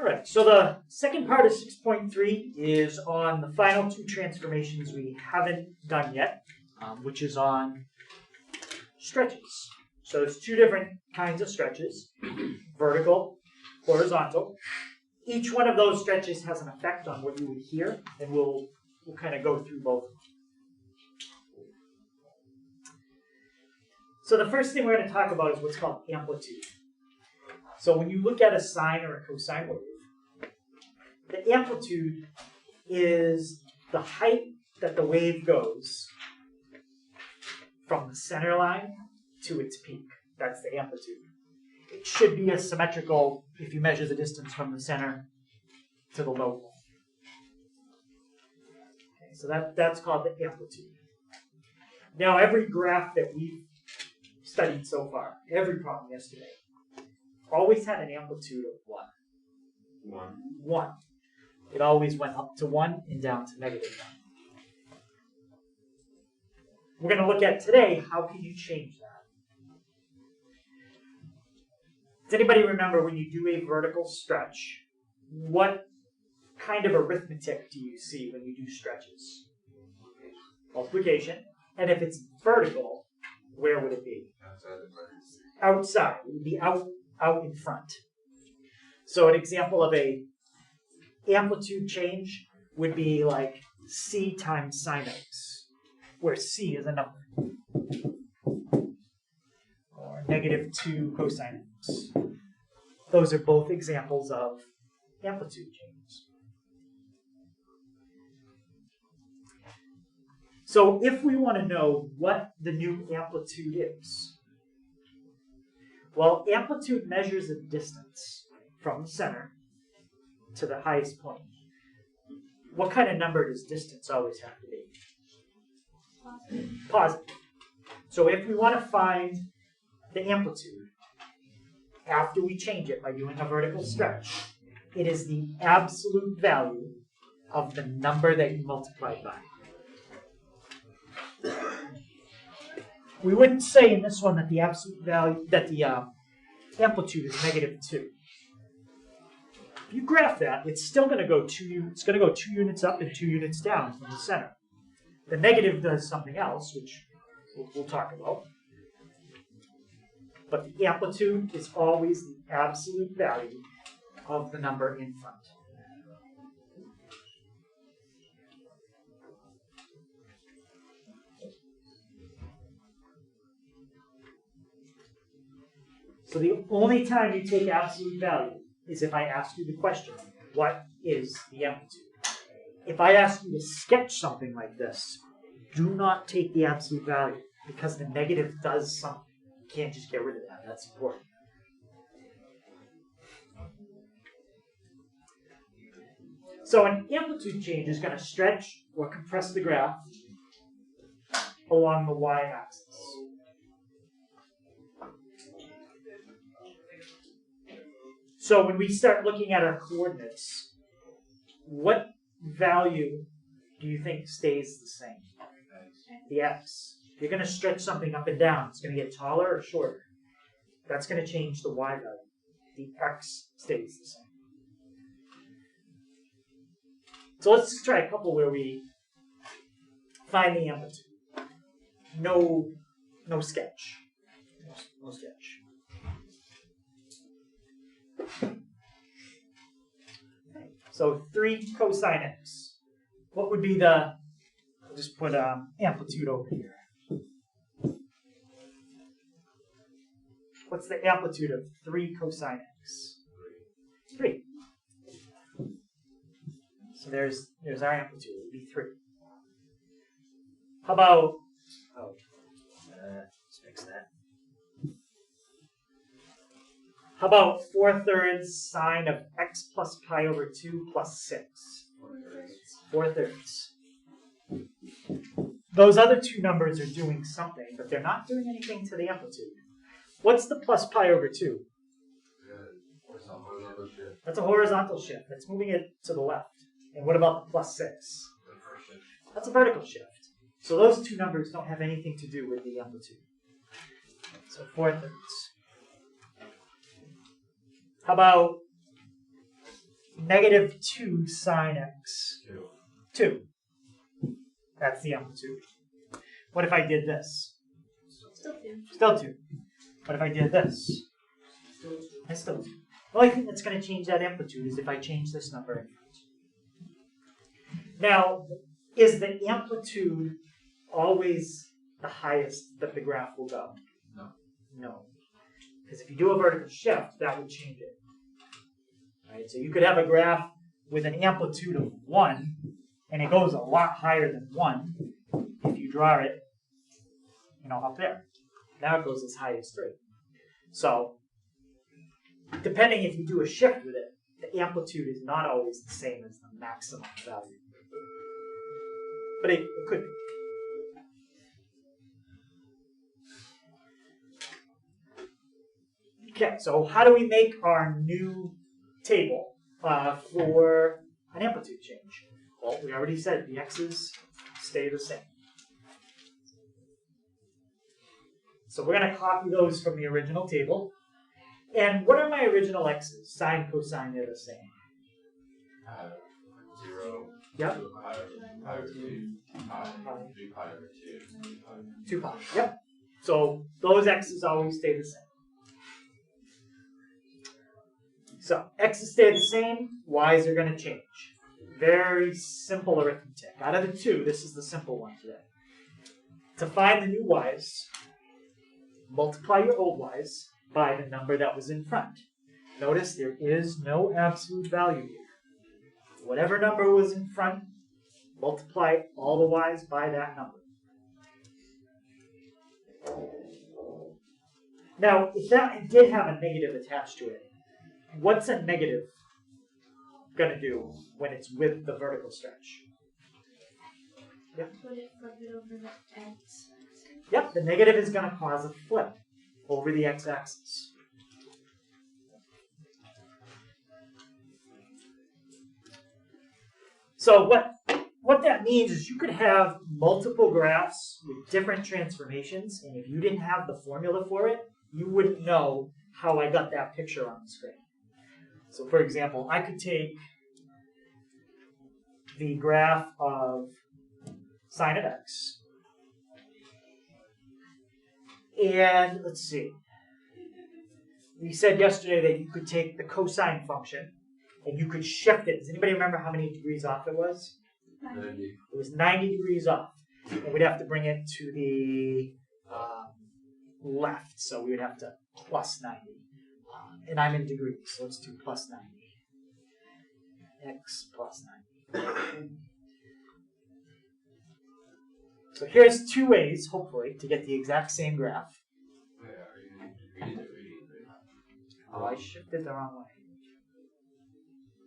right, so the second part of 6.3 is on the final two transformations we haven't done yet, which is on stretches. So there's two different kinds of stretches, vertical, horizontal. Each one of those stretches has an effect on what you would hear, and we'll kind of go through both of them. So the first thing we're going to talk about is what's called amplitude. So when you look at a sine or a cosine wave, the amplitude is the height that the wave goes from the center line to its peak. That's the amplitude. It should be as symmetrical if you measure the distance from the center to the low point. Okay, so that's called the amplitude. Now every graph that we've studied so far, every problem yesterday, always had an amplitude of what? 1. It always went up to 1 and down to -1. We're going to look at today, how can you change that? Does anybody remember when you do a vertical stretch, what kind of arithmetic do you see when you do stretches? Multiplication. And if it's vertical, where would it be? Outside. It would be out in front. So an example of a amplitude change would be like C times sine x, where C is a number. Or -2 cosine x. Those are both examples of amplitude changes. So if we want to know what the new amplitude is, well, amplitude measures the distance from the center to the highest point. What kind of number does distance always have to be? Positive. So if we want to find the amplitude, after we change it by doing a vertical stretch, it is the absolute value of the number that you multiplied by. We wouldn't say in this one that the absolute value, that the amplitude is -2. If you graph that, it's still going to go 2 units up and 2 units down from the center. The negative does something else, which we'll talk about. But the amplitude is always the absolute value of the number in front. So the only time you take absolute value is if I ask you the question, what is the amplitude? If I ask you to sketch something like this, do not take the absolute value, because the negative does something. You can't just get rid of that. That's important. So an amplitude change is going to stretch or compress the graph along the y-axis. So when we start looking at our coordinates, what value do you think stays the same? The x. If you're going to stretch something up and down, it's going to get taller or shorter. That's going to change the y value. The x stays the same. So let's just try a couple where we find the amplitude. No sketch. No sketch. Okay. So 3 cosine x. What would be the, I'll just put amplitude over here. What's the amplitude of 3 cosine x? 3. So there's our amplitude. It would be 3. How about, let's fix that. How about 4/3 sine of x plus pi over 2 plus 6? 4/3. Those other two numbers are doing something, but they're not doing anything to the amplitude. What's the plus pi over 2? That's a horizontal shift. That's moving it to the left. And what about the plus 6? That's a vertical shift. So those two numbers don't have anything to do with the amplitude. So 4/3. How about negative 2 sine x. 2. That's the amplitude. What if I did this? Still 2. Still 2. What if I did this? It's still 2. The only thing that's going to change that amplitude is if I change this number in front. Now, is the amplitude always the highest that the graph will go? No. No. Because if you do a vertical shift, that would change it. Right? So you could have a graph with an amplitude of 1, and it goes a lot higher than 1 if you draw it, up there. Now it goes as high as 3. So, depending if you do a shift with it, the amplitude is not always the same as the maximum value. But it could be. Okay, so how do we make our new table for an amplitude change? Well, we already said the x's stay the same. So we're going to copy those from the original table. And what are my original x's? Sine, cosine, they're the same. 0. Yep. 2 pi over 2 pi, 3 pi over 2. 2 pi. Yep. So those x's always stay the same. So x's stay the same, y's are going to change. Very simple arithmetic. Out of the two, this is the simple one today. To find the new y's, multiply your old y's by the number that was in front. Notice there is no absolute value here. Whatever number was in front, multiply all the y's by that number. Now, if that did have a negative attached to it, what's a negative going to do when it's with the vertical stretch? Yep. Would it flip it over the x? Yep, the negative is going to cause a flip over the x-axis. So what that means is you could have multiple graphs with different transformations, and if you didn't have the formula for it, you wouldn't know how I got that picture on the screen. So for example, I could take the graph of sine of x, and let's see, we said yesterday that you could take the cosine function and you could shift it. Does anybody remember how many degrees off it was? 90. It was 90 degrees off. And we'd have to bring it to the left, so we would have to plus 90. And I'm in degrees, so let's do plus 90. X plus 90. So here's two ways, hopefully, to get the exact same graph. Wait, are you in degrees or 83? Oh, I shifted the wrong way.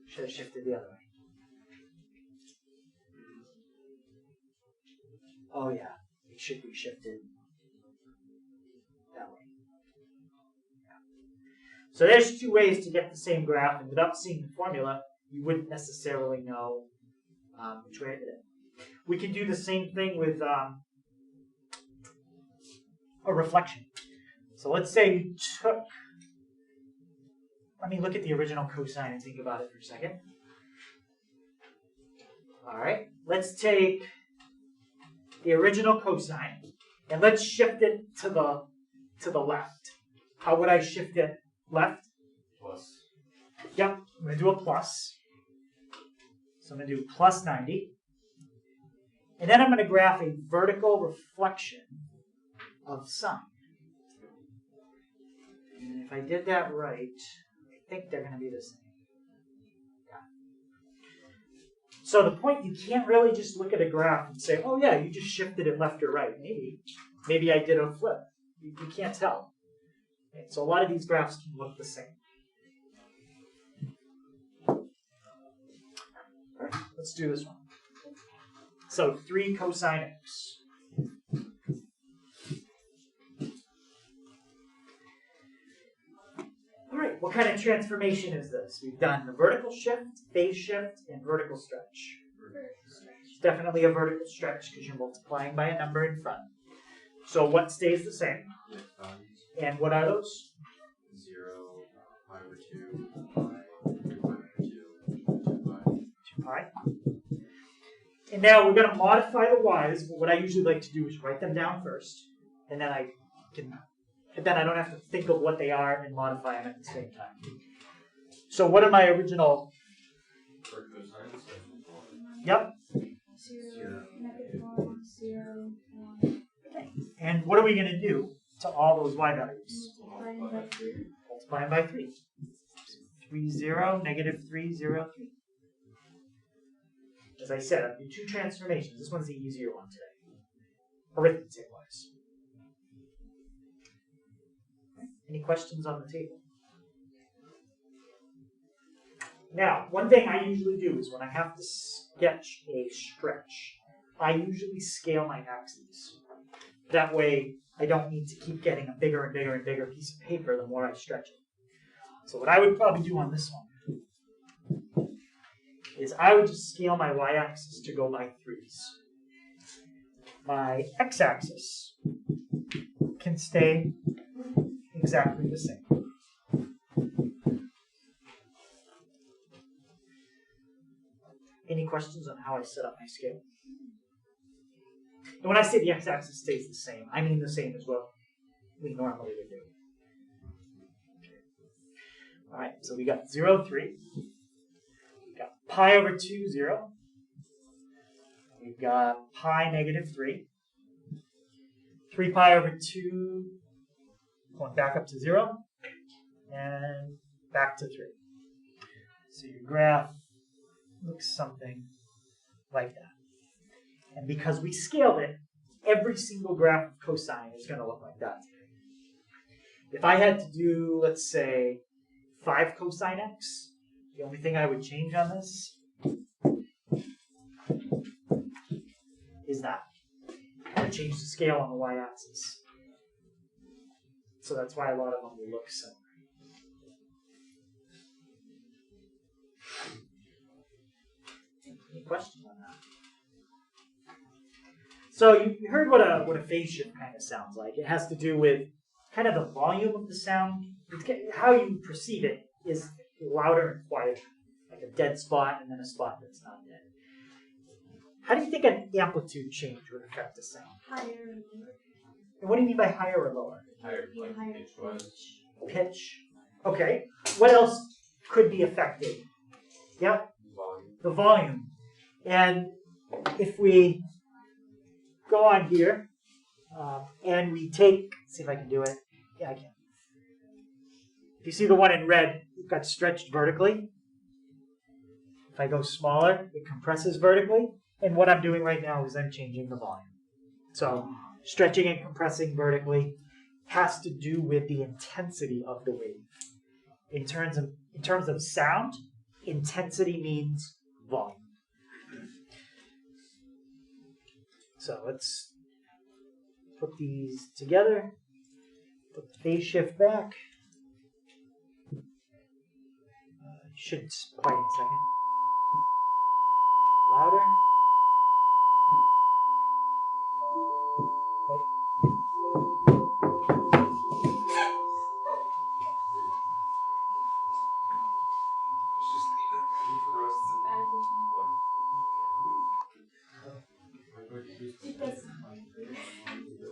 Should have shifted the other way. Oh yeah, it should be shifted that way. Yeah. So there's two ways to get the same graph, and without seeing the formula, you wouldn't necessarily know which way I did it. We can do the same thing with a reflection. So let's say you took, let me look at the original cosine and think about it for a second. All right, let's take the original cosine and let's shift it to the left. How would I shift it left? Plus. Yep, I'm going to do a plus. So I'm going to do plus 90. And then I'm going to graph a vertical reflection of sine. And if I did that right, I think they're going to be the same. Yeah. So the point, you can't really just look at a graph and say, oh yeah, you just shifted it left or right. Maybe I did a flip. You can't tell. Okay, so a lot of these graphs can look the same. All right, let's do this one. So 3 cosine x. All right, what kind of transformation is this? We've done the vertical shift, phase shift, and vertical stretch. It's definitely a vertical stretch because you're multiplying by a number in front. So what stays the same? And what are those? 0, pi over 2, pi, 3 pi over 2, pi. And now we're going to modify the y's, but what I usually like to do is write them down first, and then I don't have to think of what they are and modify them at the same time. So what are my original? For cosine, Yep. 0, -1, 0, 1. Okay. And what are we going to do to all those y values? Multiplying by 3. Multiplying by 3. 3, 0, -3, 0, 3. As I said, I'll do two transformations. This one's the easier one today, arithmetic-wise. Any questions on the table? Now, one thing I usually do is when I have to sketch a stretch, I usually scale my axes. That way, I don't need to keep getting a bigger and bigger and bigger piece of paper the more I stretch it. So what I would probably do on this one is I would just scale my y-axis to go by 3s. My x-axis can stay exactly the same. Any questions on how I set up my scale? And when I say the x-axis stays the same, I mean the same as what we normally would do. All right, so we got 0, 3. We got pi over 2, 0. We've got pi -3. 3 pi over 2, going back up to 0, and back to 3. So your graph looks something like that. And because we scaled it, every single graph of cosine is going to look like that. If I had to do, let's say, 5 cosine x, the only thing I would change on this is that. I would change the scale on the y-axis. So that's why a lot of them will look similar. Any questions on that? So you heard what a phase shift kind of sounds like. It has to do with kind of the volume of the sound. How you perceive it is louder and quieter, like a dead spot and then a spot that's not dead. How do you think an amplitude change would affect the sound? Higher and lower. And what do you mean by higher or lower? higher, like Higher pitch-wise. Pitch. Okay. What else could be affected? Yeah, Volume. the volume. And if we go on here and we take, see if I can do it. Yeah, I can. If you see the one in red, it got stretched vertically. If I go smaller, it compresses vertically. And what I'm doing right now is I'm changing the volume. So stretching and compressing vertically has to do with the intensity of the wave. In terms of sound, intensity means volume. So let's put these together. Put the phase shift back. Should quiet in a second. Louder.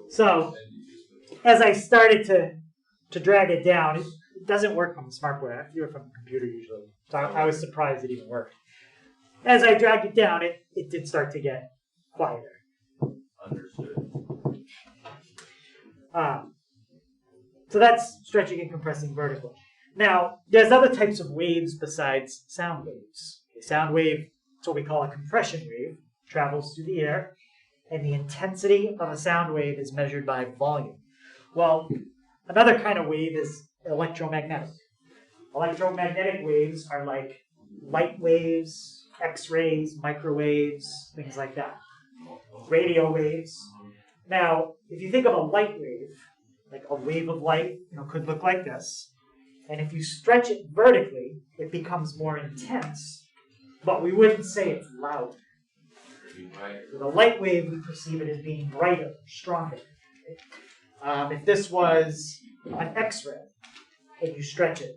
So, as I started to drag it down, it doesn't work on the smartboard. I have to do it from the computer usually. So I was surprised it even worked. As I dragged it down, it did start to get quieter. Understood. So that's stretching and compressing vertically. Now, there's other types of waves besides sound waves. A sound wave, it's what we call a compression wave, travels through the air, and the intensity of a sound wave is measured by volume. Well, another kind of wave is electromagnetic. Electromagnetic waves are like light waves, X-rays, microwaves, things like that. Radio waves. Now, if you think of a light wave, like a wave of light, could look like this. And if you stretch it vertically, it becomes more intense, but we wouldn't say it's louder. With a light wave, we perceive it as being brighter, stronger. If this was an X-ray and you stretch it,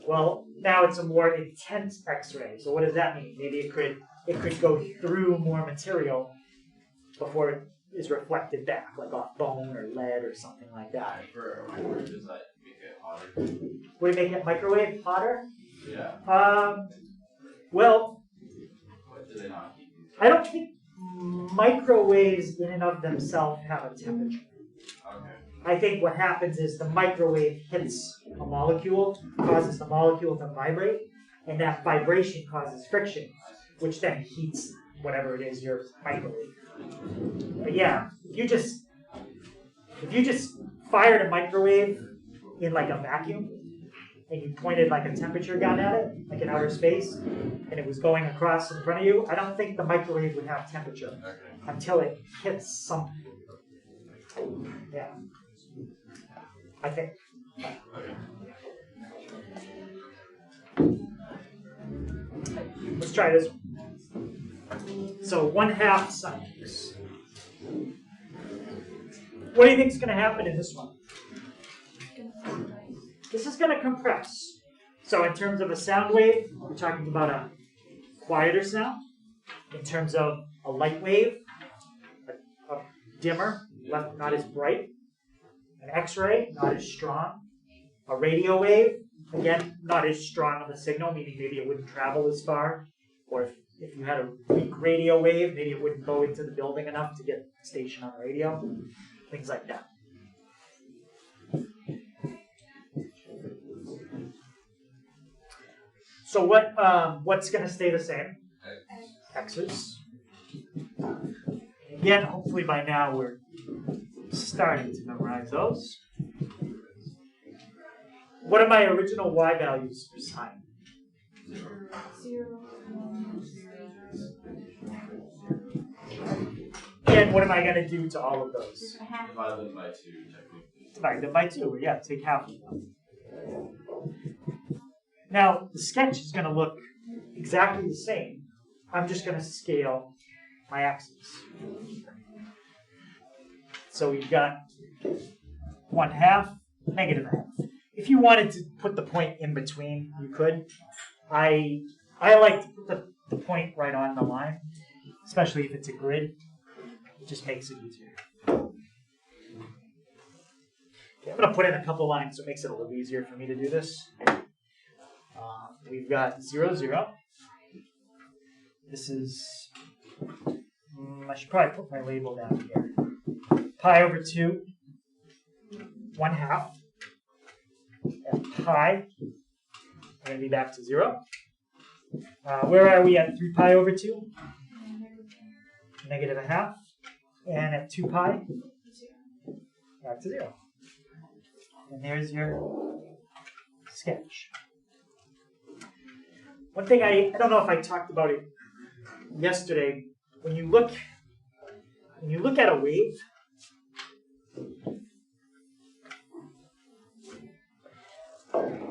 Well, now it's a more intense X-ray. So what does that mean? Maybe it could go through more material before it is reflected back, like off bone or lead or something like that. For a microwave, does that make it hotter? Would it make it microwave hotter? Yeah. Well, What do they not heat these? I don't think microwaves in and of themselves have a temperature. Okay. I think what happens is the microwave hits a molecule, causes the molecule to vibrate, and that vibration causes friction, which then heats whatever it is you're microwaving. But yeah, if you just fired a microwave in like a vacuum, and you pointed like a temperature gun at it, like in outer space, and it was going across in front of you, I don't think the microwave would have temperature until it hits something. Yeah. I think. Let's try this one. So 1/2 sine x. What do you think is going to happen in this one? This is going to compress. So in terms of a sound wave, we're talking about a quieter sound. In terms of a light wave, a dimmer, not as bright. An X-ray, not as strong. A radio wave, again, not as strong of a signal, meaning maybe it wouldn't travel as far. Or if you had a weak radio wave, maybe it wouldn't go into the building enough to get a station on the radio. Things like that. So what's going to stay the same? X's. Again, hopefully by now we're starting to memorize those. What are my original y values for sine? 0, 1, 0. And what am I going to do to all of those? Divide them by 2, technically. Divide them by 2. Yeah, take half of them. Now, the sketch is going to look exactly the same. I'm just going to scale my axes. So we've got 1/2, -1/2. If you wanted to put the point in between, you could. I like to put the point right on the line, especially if it's a grid. It just makes it easier. Okay, I'm going to put in a couple lines so it makes it a little easier for me to do this. We've got 0, 0. This is, I should probably put my label down here. Pi over 2, 1/2. And pi, we're going to be back to 0. Where are we at 3 pi over 2? -1/2. And at 2 pi, back to 0. And there's your sketch. One thing I don't know if I talked about it yesterday. When you look at a wave,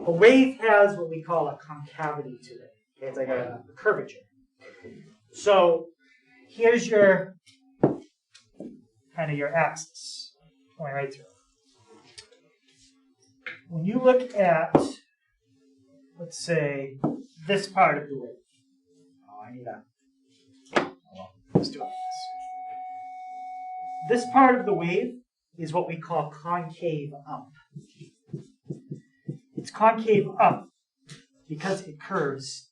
a wave has what we call a concavity to it. Okay, it's like a curvature. So here's your kind of your axis going right through. When you look at, let's say, this part of the wave. Let's do it like this. This part of the wave is what we call concave up. It's concave up because it curves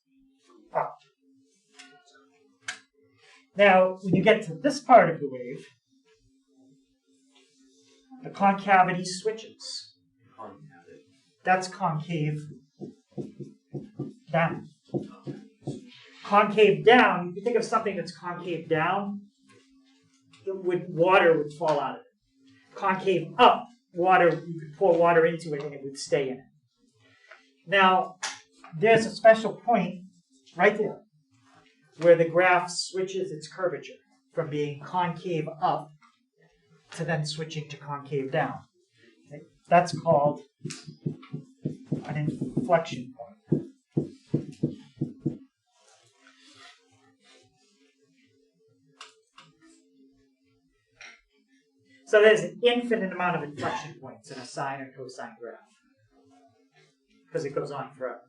up. Now, when you get to this part of the wave, the concavity switches. That's concave down. Concave down, if you think of something that's concave down, water would fall out of it. Concave up, you could pour water into it and it would stay in it. Now, there's a special point right there where the graph switches its curvature from being concave up to then switching to concave down. Okay? That's called an inflection point. So there's an infinite amount of inflection points in a sine or cosine graph. because it goes on forever.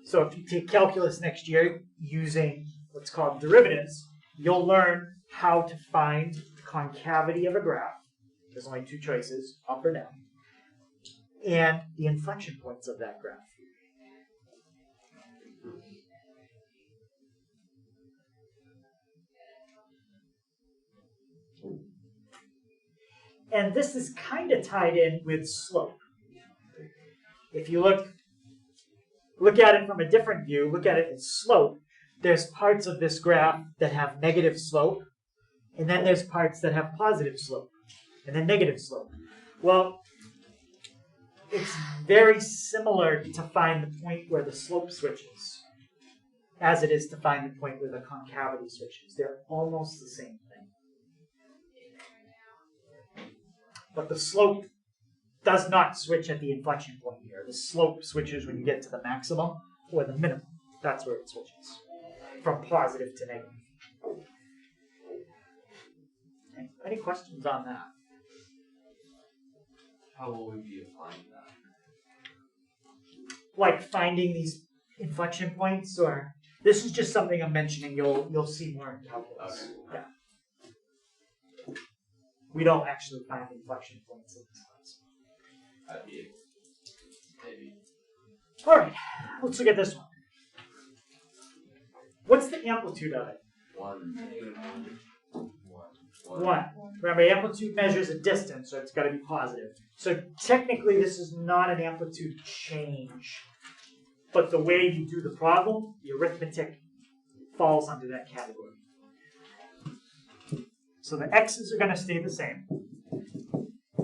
So if you take calculus next year using what's called derivatives, you'll learn how to find the concavity of a graph. There's only two choices, up or down, and the inflection points of that graph. And this is kind of tied in with slope. If you look at it from a different view, look at it as slope, there's parts of this graph that have negative slope, and then there's parts that have positive slope, and then negative slope. Well, it's very similar to find the point where the slope switches as it is to find the point where the concavity switches. They're almost the same thing. But the slope does not switch at the inflection point here. The slope switches when you get to the maximum or the minimum. That's where it switches from positive to negative. Okay. Any questions on that? How will we be applying that? Like finding these inflection points, or this is just something I'm mentioning. You'll see more in calculus. Okay. Yeah. We don't actually find inflection points in this class. That'd be maybe. All right, let's look at this one. What's the amplitude of it? 1. 1. Remember, amplitude measures a distance, so it's got to be positive. So technically, this is not an amplitude change. But the way you do the problem, the arithmetic falls under that category. So the x's are going to stay the same.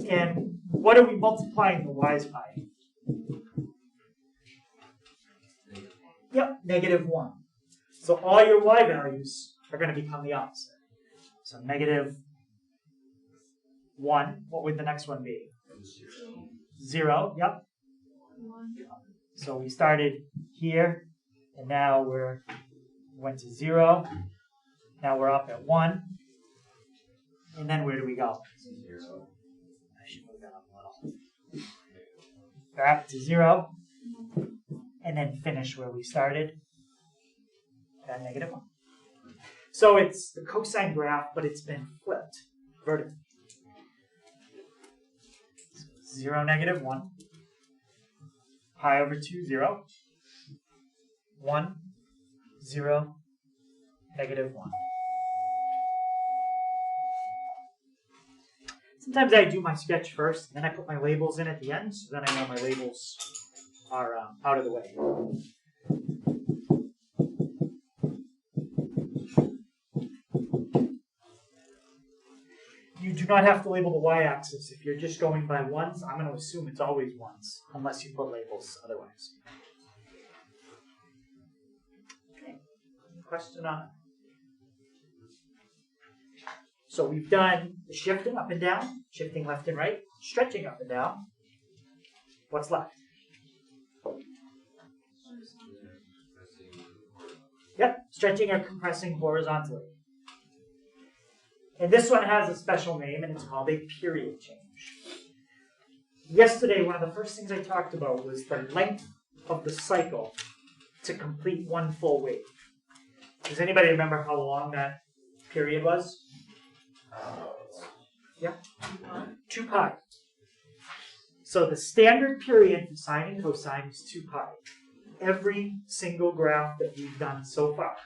And what are we multiplying the y's by? Yep, -1. So all your y values are going to become the opposite. So -1. What would the next one be? 0. Yep. 1. So we started here, and now went to 0. Now we're up at 1. And then where do we go? 0. I should move that up a little. Back to 0. And then finish where we started at -1. So it's the cosine graph, but it's been flipped vertically. 0, -1. Pi over 2, 0. 1, 0, -1. Sometimes I do my sketch first, and then I put my labels in at the end, so then I know my labels are out of the way. You do not have to label the y-axis. If you're just going by ones, I'm going to assume it's always ones, unless you put labels otherwise. Okay. Question on it? So we've done the shifting up and down, shifting left and right, stretching up and down. What's left? Yep, stretching or compressing horizontally. And this one has a special name, and it's called a period change. Yesterday, one of the first things I talked about was the length of the cycle to complete one full wave. Does anybody remember how long that period was? Yeah, 2 pi. So the standard period for sine and cosine is 2 pi. Every single graph that we've done so far,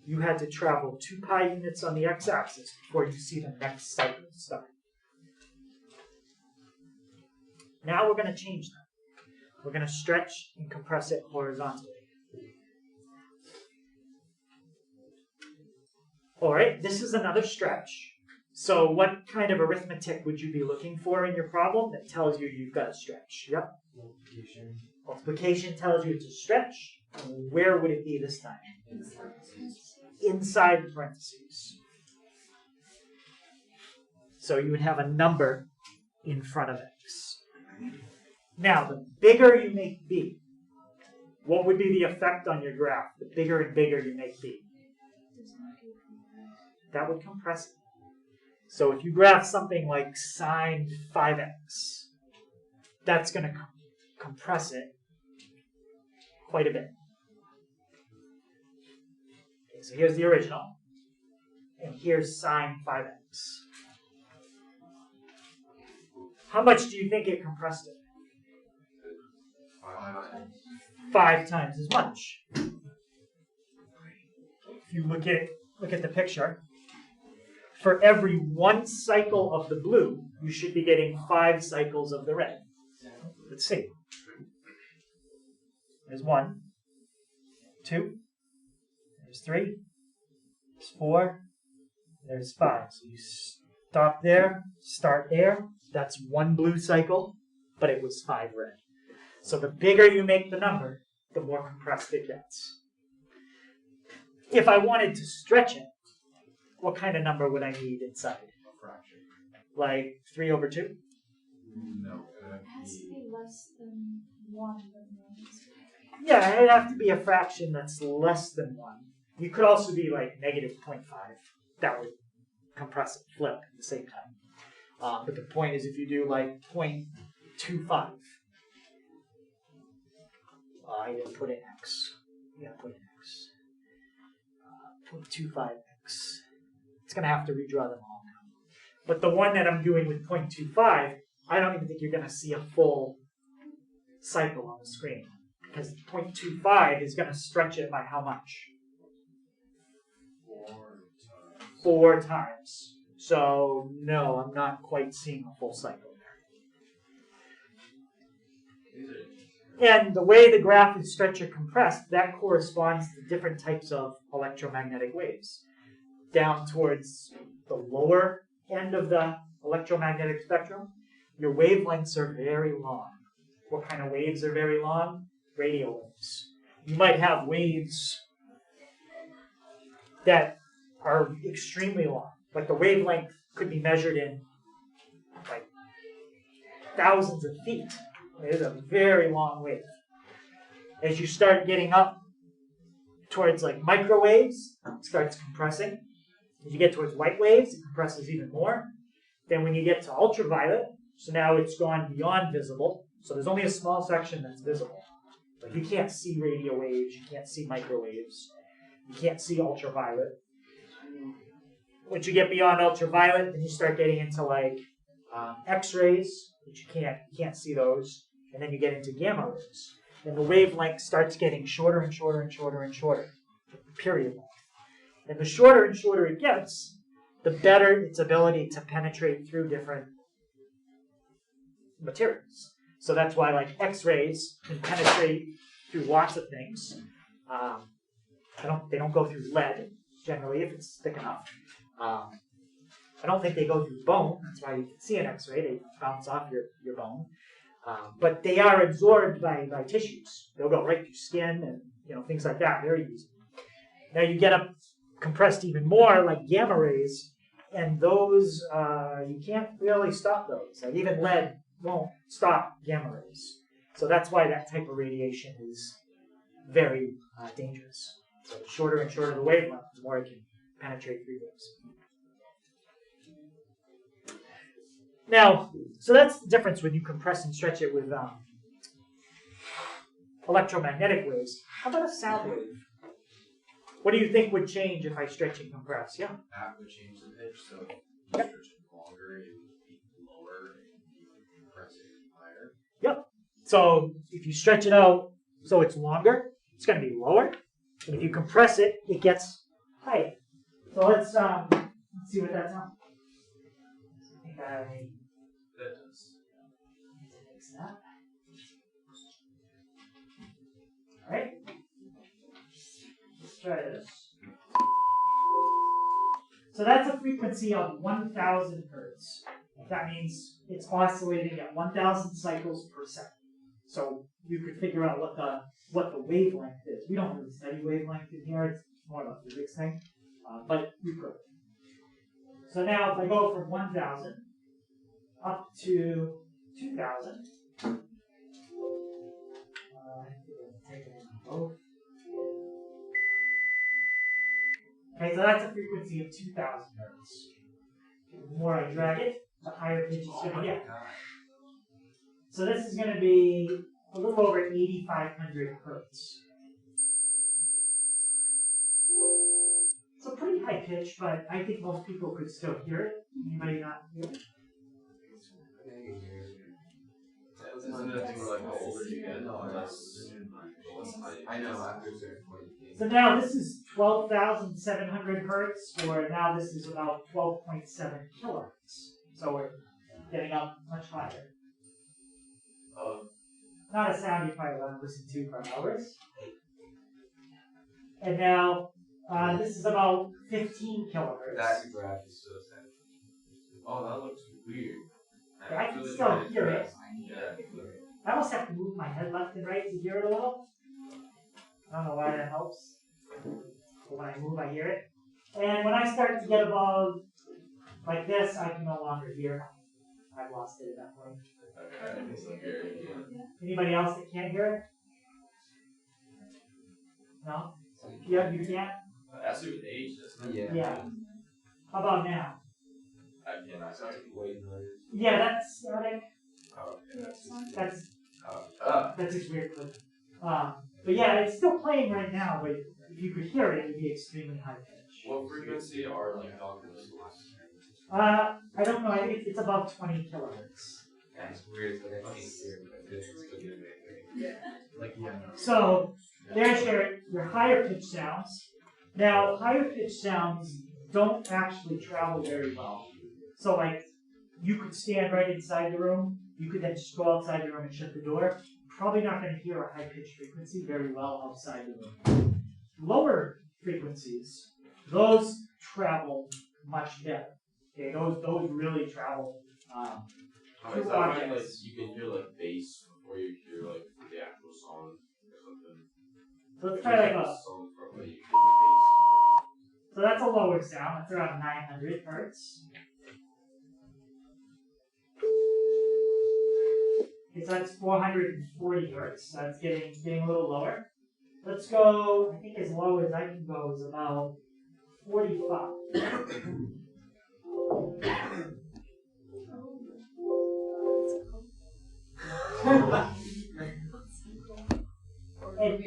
you had to travel 2 pi units on the x-axis before you see the next cycle start. Now we're going to change that. We're going to stretch and compress it horizontally. All right, this is another stretch. So what kind of arithmetic would you be looking for in your problem that tells you you've got to stretch? Yep. Multiplication. Multiplication tells you it's a stretch. Where would it be this time? Inside the parentheses. So you would have a number in front of x. Now, the bigger you make b, what would be the effect on your graph? The bigger and bigger you make b. That would compress it. So if you graph something like sine 5x, that's going to compress it quite a bit. Okay, so here's the original, and here's sine 5x. How much do you think it compressed it? 5 times as much. If you look at the picture, for every 1 cycle of the blue, you should be getting 5 cycles of the red. Let's see. There's 1, 2, there's 3, there's 4, there's 5. So you stop there, start there. That's 1 blue cycle, but it was 5 red. So the bigger you make the number, the more compressed it gets. If I wanted to stretch it, what kind of number would I need inside? A fraction. Like 3 over 2? No. It has to be less than 1. Yeah, it'd have to be a fraction that's less than 1. You could also be like negative 0.5. That would compress and flip at the same time. But the point is if you do like 0.25, I didn't put in x. Yeah, put in x. 0.25x. It's going to have to redraw them all now. But the one that I'm doing with 0.25, I don't even think you're going to see a full cycle on the screen. Because 0.25 is going to stretch it by how much? 4 times. So, no, I'm not quite seeing a full cycle there. And the way the graph is stretched or compressed, that corresponds to different types of electromagnetic waves. Down towards the lower end of the electromagnetic spectrum, your wavelengths are very long. What kind of waves are very long? Radio waves. You might have waves that are extremely long, but the wavelength could be measured in like thousands of feet. It is a very long wave. As you start getting up towards like microwaves, it starts compressing. As you get towards light waves, it compresses even more. Then when you get to ultraviolet, so now it's gone beyond visible. So there's only a small section that's visible. But you can't see radio waves, you can't see microwaves, you can't see ultraviolet. Once you get beyond ultraviolet, then you start getting into like X-rays, which you can't see those, and then you get into gamma rays. And the wavelength starts getting shorter and shorter and shorter and shorter, period length. And the shorter and shorter it gets, the better its ability to penetrate through different materials. So that's why like X-rays can penetrate through lots of things. They don't go through lead, generally, if it's thick enough. I don't think they go through bone. That's why you can see an X-ray. They bounce off your bone. But they are absorbed by tissues. They'll go right through skin and things like that very easily. Now you get up compressed even more, like gamma rays, and those, you can't really stop those. Like even lead won't stop gamma rays. So that's why that type of radiation is very dangerous. So the shorter and shorter the wavelength, the more it can penetrate through those. Now, so that's the difference when you compress and stretch it with electromagnetic waves. How about a sound wave? What do you think would change if I stretch and compress? Yeah? That would change the pitch, so if you stretch it longer, it would be lower, and you compress it higher. Yep. So if you stretch it out so it's longer, it's going to be lower. And if you compress it, it gets higher. So let's see what that sounds like. I think I need to fix that. All right. Let's try this. So that's a frequency of 1,000 hertz. That means it's oscillating at 1,000 cycles per second. So you could figure out what the wavelength is. We don't really study wavelength in here. It's more of a physics thing. But you could. So now if I go from 1,000 up to 2,000, take it in both. Okay, so that's a frequency of 2,000 hertz. The more I drag it, the higher pitch it's going to get. So this is going to be a little over 8,500 hertz. It's a pretty high pitch, but I think most people could still hear it. Anybody not hear it? Isn't it a thing where like how older you get, less I know after a certain point you gain. So now this is 12,700 hertz, or now this is about 12.7 kilohertz. So we're getting up much higher. Not a sound you probably want to listen to for hours. And now this is about 15 kilohertz. That graph is so sad. Oh, that looks weird. Yeah, I can still hear it. Yeah. I almost have to move my head left and right to hear it a little. I don't know why that helps. But when I move, I hear it. And when I start to get above like this, I can no longer hear. I've lost it at that point. Okay, I can still hear it again. Anybody else that can't hear it? No? Yeah, you can't? That's with age, isn't it? Yeah. How about now? I cannot see white noise. Yeah, that's static. Oh, okay. That's just weird. But yeah, it's still playing right now, but if you could hear it, it would be extremely high pitch. What frequency are like doctors? I don't know, I think it's above 20 kilohertz. That's weird, but I can't hear it, but it's still getting it. Yeah. Like, yeah. So there's your higher pitch sounds. Now, higher pitch sounds don't actually travel very well. So like, you could stand right inside the room, you could then just go outside the room and shut the door. Probably not going to hear a high pitched frequency very well outside the room. Lower frequencies, those travel much better. Okay, those really travel. Is that when like you can hear like bass before you hear like the actual song or something? So let's try like a. Song from where you hear the So that's a lower sound. That's around 900 hertz. Okay, so that's 440 hertz. So that's getting a little lower. Let's go. I think as low as I can go is about 45. And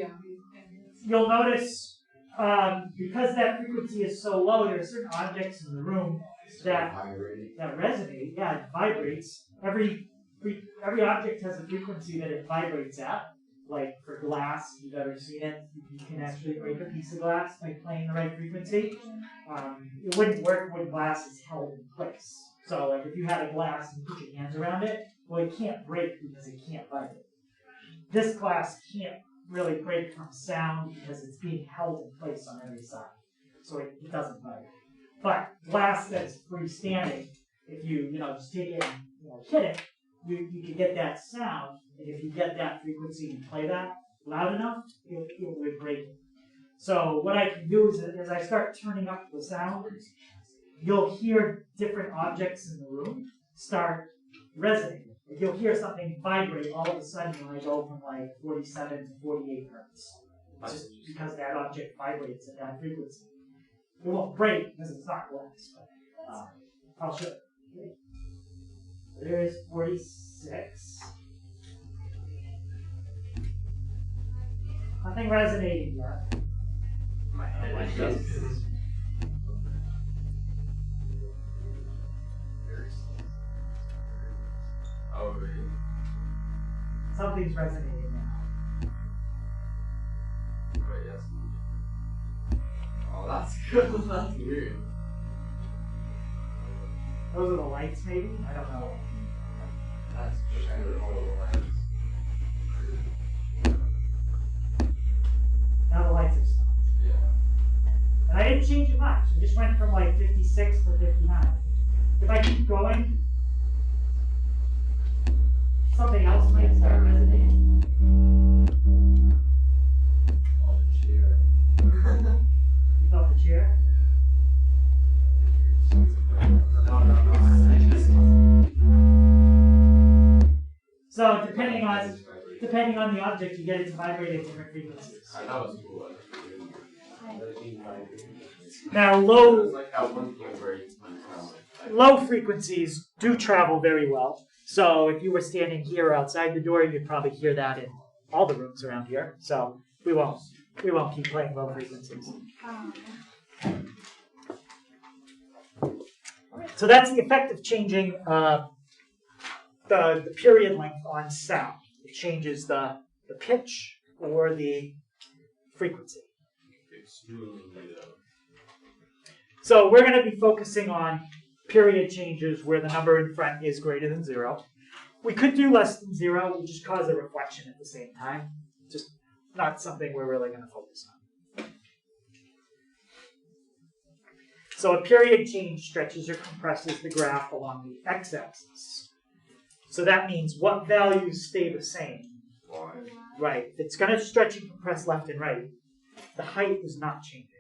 you'll notice because that frequency is so low, there are certain objects in the room that resonate. Yeah, it vibrates. Every object has a frequency that it vibrates at. Like for glass, if you've ever seen it, you can actually break a piece of glass by playing the right frequency. It wouldn't work when glass is held in place. So like if you had a glass and you put your hands around it, well, it can't break because it can't vibrate. This glass can't really break from sound because it's being held in place on every side. So it doesn't vibrate. But glass that's freestanding, if you just take it and hit it, you can get that sound, and if you get that frequency and play that loud enough, it would break it. So what I can do is, as I start turning up the sound, you'll hear different objects in the room start resonating. Like you'll hear something vibrate all of a sudden when I go from like 47 to 48 hertz. It's just because that object vibrates at that frequency. It won't break because it's not glass, but I'll show you. Okay. There's 46. Nothing resonating yet. My head is just. Oh, really? Something's resonating now. But yes. Oh, that's good. That's weird. Those are the lights, maybe? I don't know. That's shining all the lights. Now the lights have stopped. Yeah. And I didn't change it much. I just went from like 56 to 59. If I keep going, something else might start resonating. Oh, the chair. You felt the chair? So depending on the object, you get it to vibrate at different frequencies. I know it's cool. Now It's like that one thing where you can low frequencies do travel very well. So if you were standing here outside the door, you'd probably hear that in all the rooms around here. So we won't keep playing low frequencies. So that's the effect of changing the period length on sound. It changes the pitch or the frequency. So we're going to be focusing on period changes where the number in front is greater than 0. We could do less than 0, it would just cause a reflection at the same time. Just not something we're really going to focus on. So a period change stretches or compresses the graph along the x-axis. So that means what values stay the same? Right. If it's going to stretch and compress left and right, the height is not changing.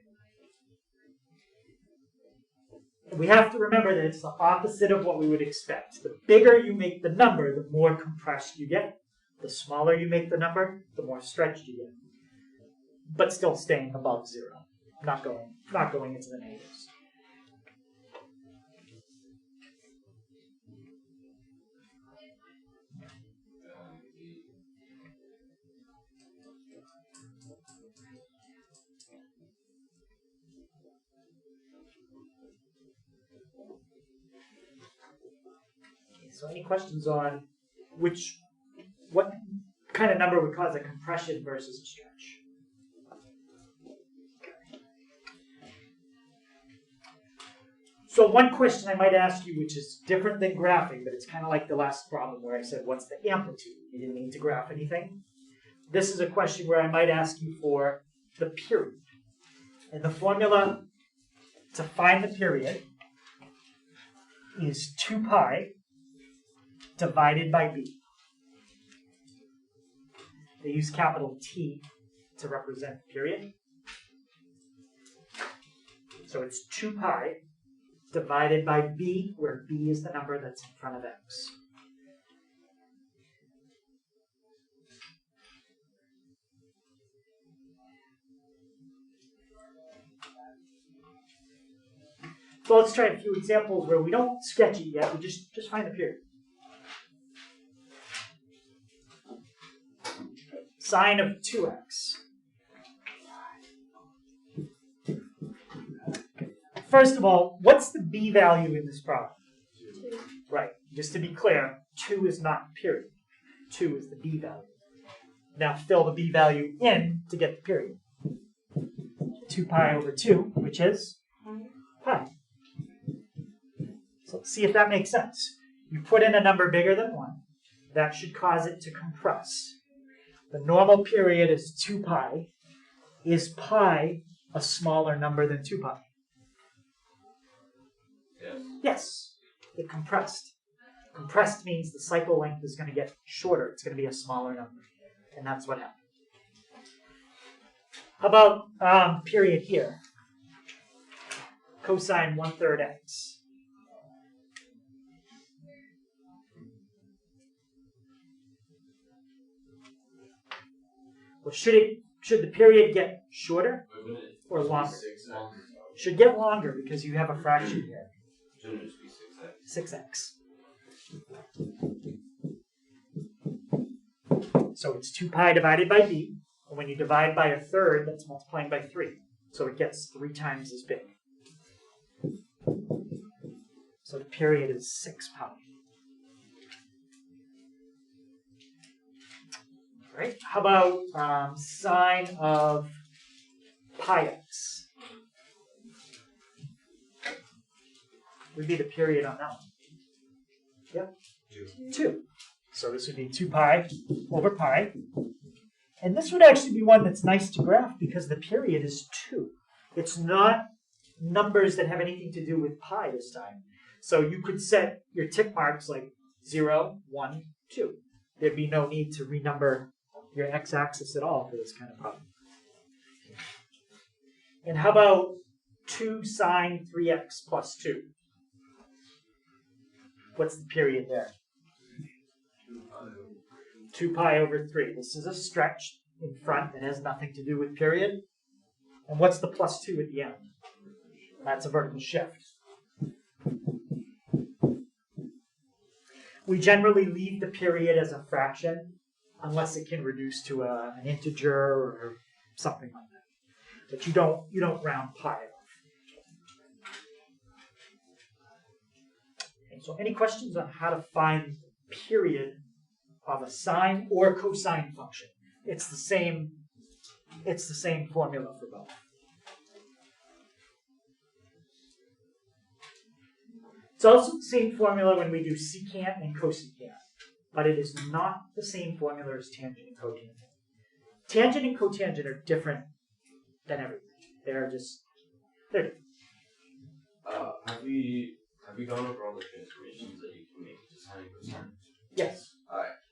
We have to remember that it's the opposite of what we would expect. The bigger you make the number, the more compressed you get. The smaller you make the number, the more stretched you get. But still staying above 0, not going into the negatives. So any questions on what kind of number would cause a compression versus a stretch? Okay. So one question I might ask you, which is different than graphing, but it's kind of like the last problem where I said, what's the amplitude? You didn't need to graph anything. This is a question where I might ask you for the period. And the formula to find the period is 2 pi divided by b. They use capital T to represent the period. So it's 2 pi divided by b, where b is the number that's in front of x. So let's try a few examples where we don't sketch it yet, we just find the period. Sine of 2x. First of all, what's the b value in this problem? 2. Right, just to be clear, 2 is not period. 2 is the b value. Now fill the b value in to get the period. 2 pi over 2, which is pi. So let's see if that makes sense. You put in a number bigger than 1. That should cause it to compress. The normal period is 2 pi. Is pi a smaller number than 2 pi? Yes. Yes, it compressed. Compressed means the cycle length is going to get shorter. It's going to be a smaller number. And that's what happened. How about period here? Cosine 1/3 x. Well, should the period get shorter or longer? Should get longer because you have a fraction here. Shouldn't it just be 6x? 6x. So it's 2 pi divided by b. And when you divide by 1/3, that's multiplying by 3. So it gets 3 times as big. So the period is 6 pi. Right? How about sine of pi x? Would be the period on that one. Yep. 2. So this would be 2 pi over pi. And this would actually be one that's nice to graph because the period is 2. It's not numbers that have anything to do with pi this time. So you could set your tick marks like 0, 1, 2. There'd be no need to renumber your x-axis at all for this kind of problem. And how about 2 sine 3x plus 2? What's the period there? 2 pi over 3. This is a stretch in front that has nothing to do with period. And what's the plus 2 at the end? That's a vertical shift. We generally leave the period as a fraction unless it can reduce to an integer or something like that. But you don't round pi off. Okay, so any questions on how to find the period of a sine or cosine function? It's the same formula for both. It's also the same formula when we do secant and cosecant, but it is not the same formula as tangent and cotangent. Tangent and cotangent are different than everything. They're different. Have we gone over all the transformations that you can make to sine and cosine? Yes.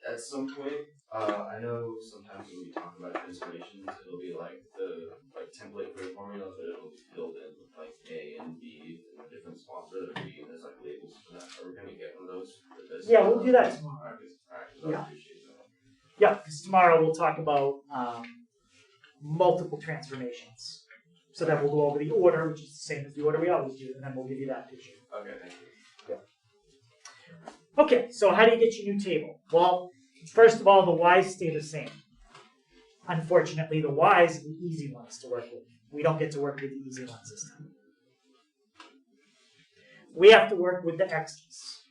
At some point, I know sometimes when we talk about transformations, it'll be like the template for the formula, but it'll be filled in with like A and B in different spots for the B, and there's like labels for that. Are we going to get one of those for this? Yeah, we'll do that tomorrow. Alright, I appreciate that. Yeah, because tomorrow we'll talk about multiple transformations. So then we'll go over the order, which is the same as the order we always do, and then we'll give you that picture. Okay, thank you. Okay, so how do you get your new table? Well, first of all, the y's stay the same. Unfortunately, the y's are the easy ones to work with. We don't get to work with the easy ones this time. We have to work with the x's.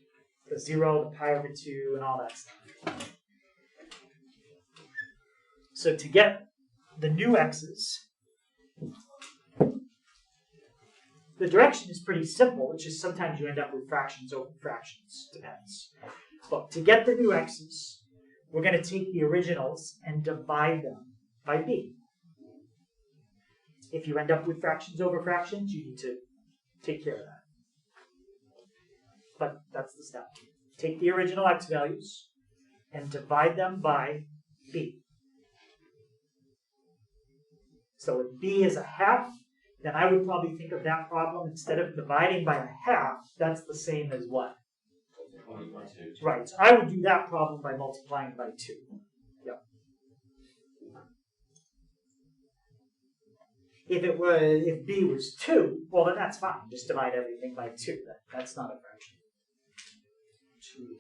The 0, the pi over 2, and all that stuff. So to get the new x's, the direction is pretty simple. It's just sometimes you end up with fractions over fractions. Depends. But to get the new x's, we're going to take the originals and divide them by b. If you end up with fractions over fractions, you need to take care of that. But that's the step. Take the original x values and divide them by b. So if b is a half, then I would probably think of that problem, instead of dividing by a half, that's the same as what? Right, so I would do that problem by multiplying by 2. Yep. If b was 2, well then that's fine. Just divide everything by 2. That's not a fraction. 2.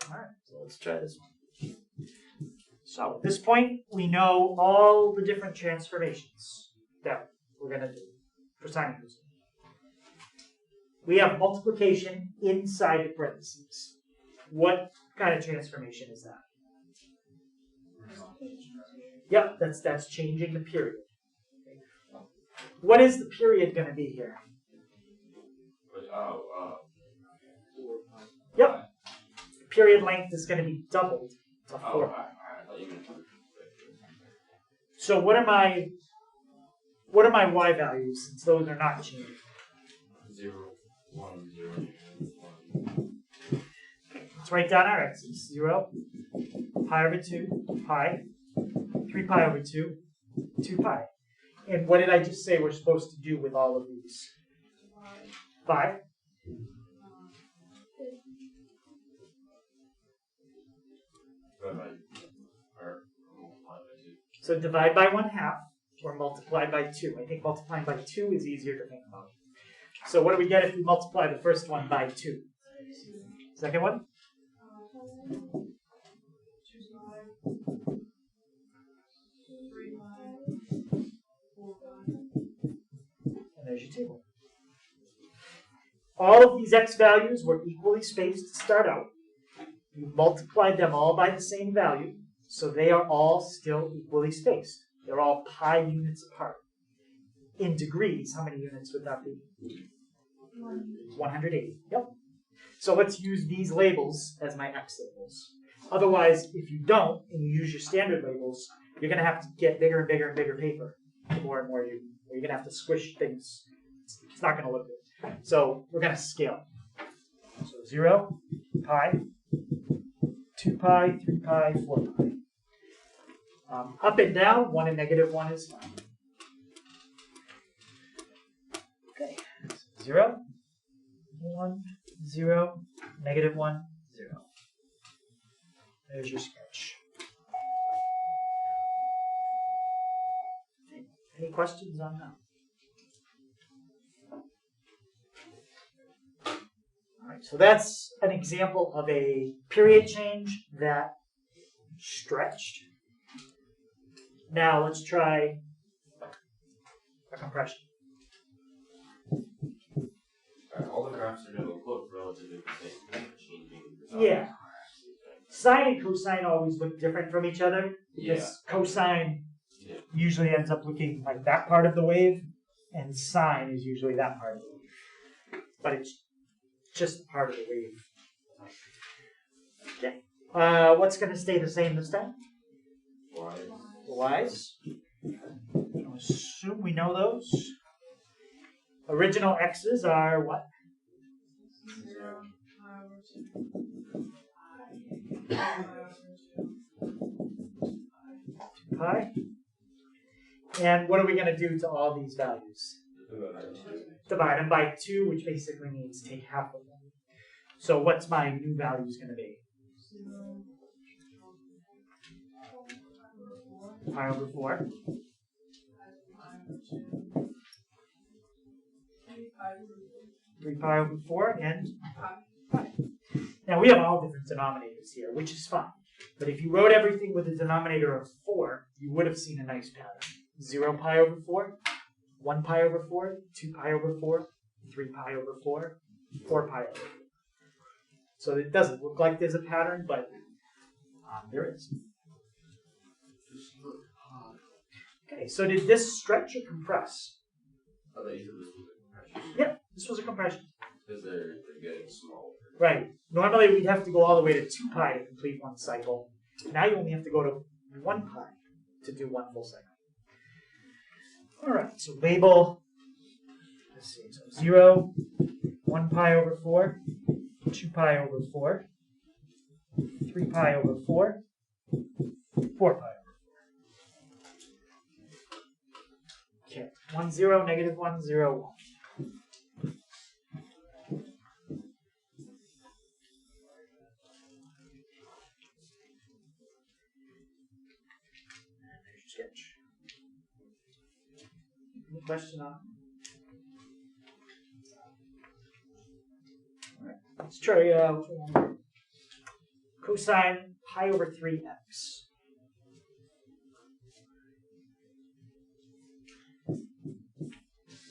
Alright, so let's try this one. So at this point, we know all the different transformations that we're going to do for sine and cosine. We have multiplication inside the parentheses. What kind of transformation is that? Yep, that's changing the period. What is the period going to be here? Yep. Period length is going to be doubled to 4. So what are my y values, since those are not changing? 0, 1, 0, 1. Let's write down our x's. 0, pi over 2, pi, 3 pi over 2, 2 pi. And what did I just say we're supposed to do with all of these? 5. So divide by 1/2 or multiply by 2. I think multiplying by 2 is easier to think about. So what do we get if we multiply the first one by 2? Second one? And there's your table. All of these x values were equally spaced to start out. You multiplied them all by the same value, so they are all still equally spaced. They're all pi units apart. In degrees, how many units would that be? 180. Yep. So let's use these labels as my x labels. Otherwise, if you don't, and you use your standard labels, you're going to have to get bigger and bigger and bigger paper the more and more you're going to have to squish things. It's not going to look good. So we're going to scale. So 0, pi, 2 pi, 3 pi, 4 pi. Up and down, 1 and -1 is fine. Okay, 0, 1, 0, -1, 0. There's your sketch. Any questions on that? All right, so that's an example of a period change that stretched. Now let's try a compression. All the graphs are going to look relatively the same, changing. Yeah. Sine and cosine always look different from each other because cosine usually ends up looking like that part of the wave, and sine is usually that part of the wave. But it's just part of the wave. Okay. What's going to stay the same this time? Y's. I'll assume we know those. Original x's are what? 2 pi. And what are we going to do to all these values? Divide them by 2, which basically means take half of them. So what's my new values going to be? Pi over 4. 3 pi over 4 and pi. Now we have all different denominators here, which is fine. But if you wrote everything with a denominator of 4, you would have seen a nice pattern. 0 pi over 4, 1 pi over 4, 2 pi over 4, 3 pi over 4, 4 pi over 4. So it doesn't look like there's a pattern, but there is. Okay, so did this stretch or compress? Oh, they said this was a compression. Yeah, this was a compression. Because they're getting smaller. Right. Normally we'd have to go all the way to 2 pi to complete one cycle. Now you only have to go to 1 pi to do one full cycle. All right, so label, let's see, so 0, 1 pi over 4, 2 pi over 4, 3 pi over 4, 4 pi over 4. Okay, 1, 0, negative 1, 0, 1. Sketch. Any question on? All right. Let's try cosine pi over 3x.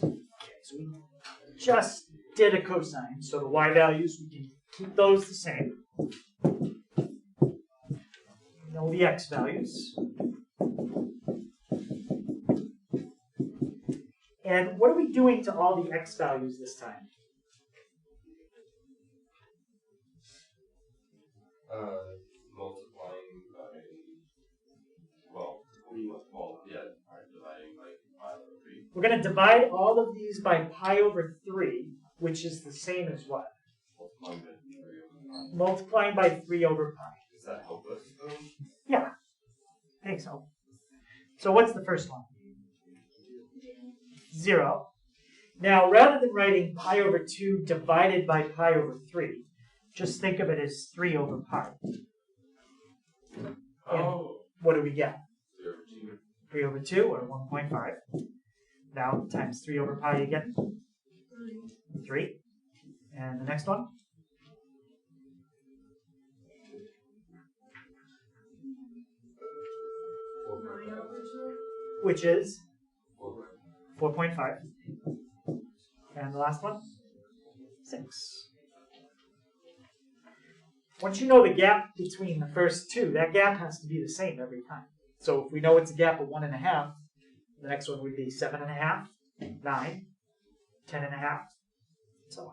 Okay, so we just did a cosine, so the y values, we can keep those the same. Know the x values. And what are we doing to all the x values this time? Multiplying by, dividing by pi over 3. We're going to divide all of these by pi over 3, which is the same as what? Multiplying by 3 over pi. Does that help us, though? Yeah, I think so. So what's the first one? 0. Now, rather than writing pi over 2 divided by pi over 3, just think of it as 3 over pi. Oh. What do we get? 3 over 2. 3 over 2, or 1.5. Now, times 3 over pi again. 3. And the next one? Which is? 4.5. And the last one? 6. Once you know the gap between the first two, that gap has to be the same every time. So if we know it's a gap of 1.5, the next one would be 7.5, 9, 10.5, so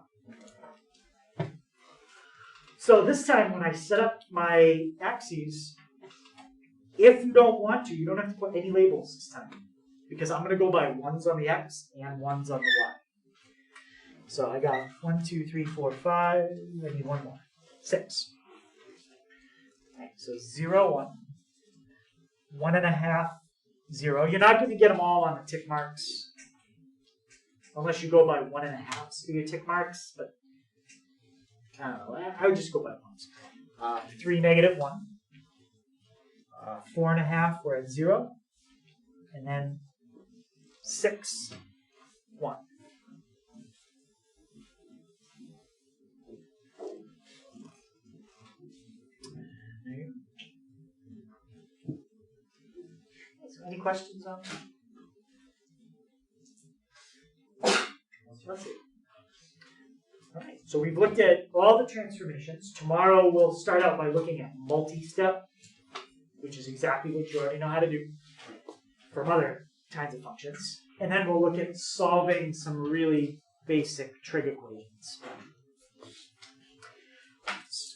on. So this time when I set up my axes, if you don't want to, you don't have to put any labels this time. Because I'm going to go by 1s on the x and 1s on the y. So I got 1, 2, 3, 4, 5. I need one more. 6. Okay, so 0, 1, 1.5, 0. You're not going to get them all on the tick marks. Unless you go by 1.5 for your tick marks. But I don't know. I would just go by 1s. 3, negative 1. 4.5, we're at 0. And then 6, 1. So any questions on that? Let's see. All right, so we've looked at all the transformations. Tomorrow we'll start out by looking at multi-step, which is exactly what you already know how to do from other kinds of functions. And then we'll look at solving some really basic trig equations.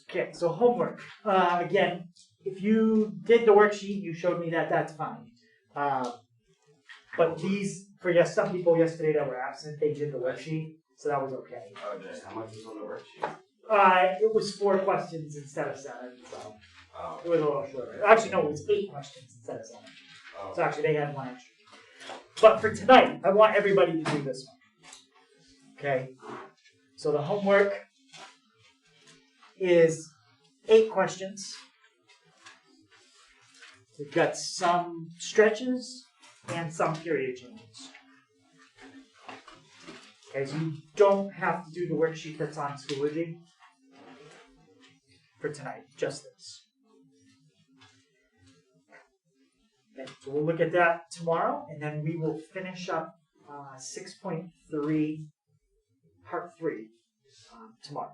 Okay, so homework. Again, if you did the worksheet, you showed me that, that's fine. But these, for some people yesterday that were absent, they did the worksheet, so that was okay. Oh, just how much was on the worksheet? It was 4 questions instead of 7, so Oh. it was a little shorter. Actually, no, it was 8 questions instead of 7. Oh. So actually, they had 1 extra. But for tonight, I want everybody to do this one. Okay? So the homework is 8 questions. We've got some stretches and some period changes. Okay, so you don't have to do the worksheet that's on Schoology for tonight, just this. Okay, so we'll look at that tomorrow, and then we will finish up 6.3, part 3, tomorrow.